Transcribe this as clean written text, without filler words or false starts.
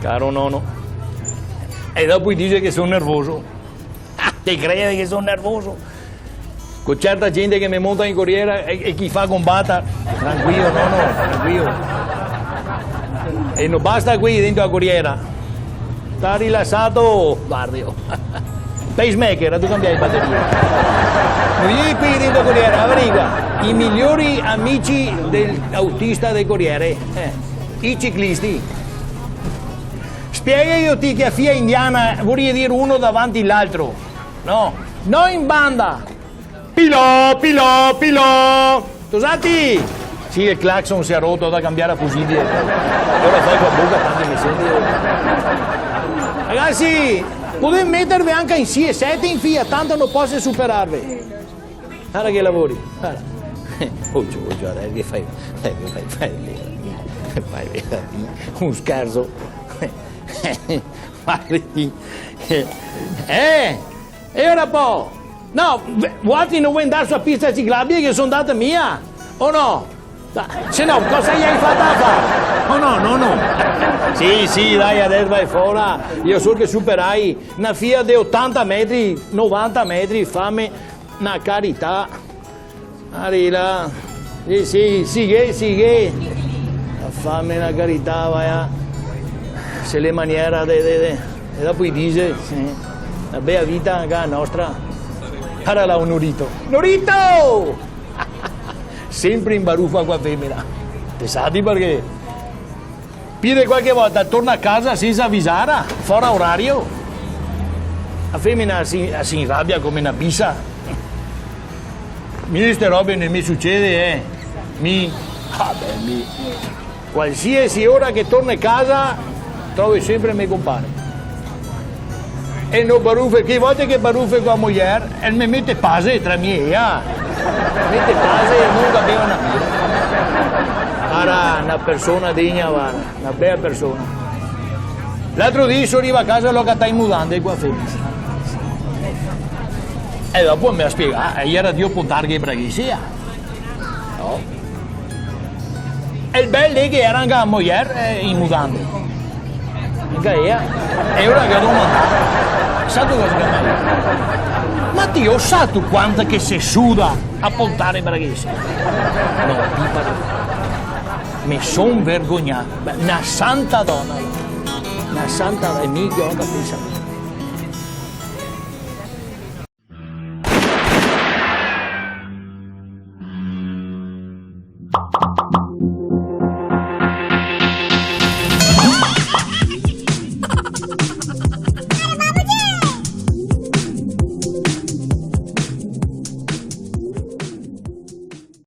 caro nonno. E dopo dice che sono nervoso. Ti crede che sono nervoso? Con certa gente che mi monta in corriera e chi fa combatta, tranquillo nonno, tranquillo. E non basta qui dentro la corriera. Sta rilassato, guardi. Pacemaker, tu cambiare batteria. Vieni qui dentro corriere, averigua. I migliori amici dell'autista del corriere, i ciclisti. Spiega io ti che a fia indiana vuol dire uno davanti all'altro. No, non in banda. Pilò, pilò, pilò. Tosati? Sì, il clacson si è rotto da cambiare a fusibile. Ora fai con bocca tanti mi senti. Ragazzi, potete mettervi anche in 6 e 7 in fila, tanto non posso superarvi. Guarda che lavori, guarda. Che fai un scherzo. E ora poi? No, guardi, non vuoi andare sulla pista ciclabile che sono data mia, o no? Se no, cosa gli hai fatto a fare? Oh no. Sì, dai, adesso vai fuori. Io so che superai una fila di 80 metri, 90 metri, fammi una carità. Arriva. Sì, sigue. Fammi una carità, vai. Se le maniere, e dopo dice, la bella vita anche la nostra. Ora là un Norito! Sempre in baruffa qua femmina. Pensate perché? Pide qualche volta, torna a casa senza avvisare, fuori orario. La femmina si inrabbia come una bissa. Queste robe non mi succede, Qualsiasi ora che torno a casa, trovo sempre i miei compagni. E non baruffe, che volte che baruffe con la moglie, e mi mette pace tra miei, mette pace e non capiva una vita. Era una persona degna, una bella persona. L'altro giorno sono arrivato a casa e l'ho cattata in mutande qua felice. E dopo mi ha spiegato, era Dio puntare che bravissima. No. E il bello è che era anche la moglie in mutande. E ora che non mandava. Sai cosa chiamare? Ma Dio, sa tu quanto che si suda a portare braghese? No, mi son vergognato. Una santa donna, mica ho capito.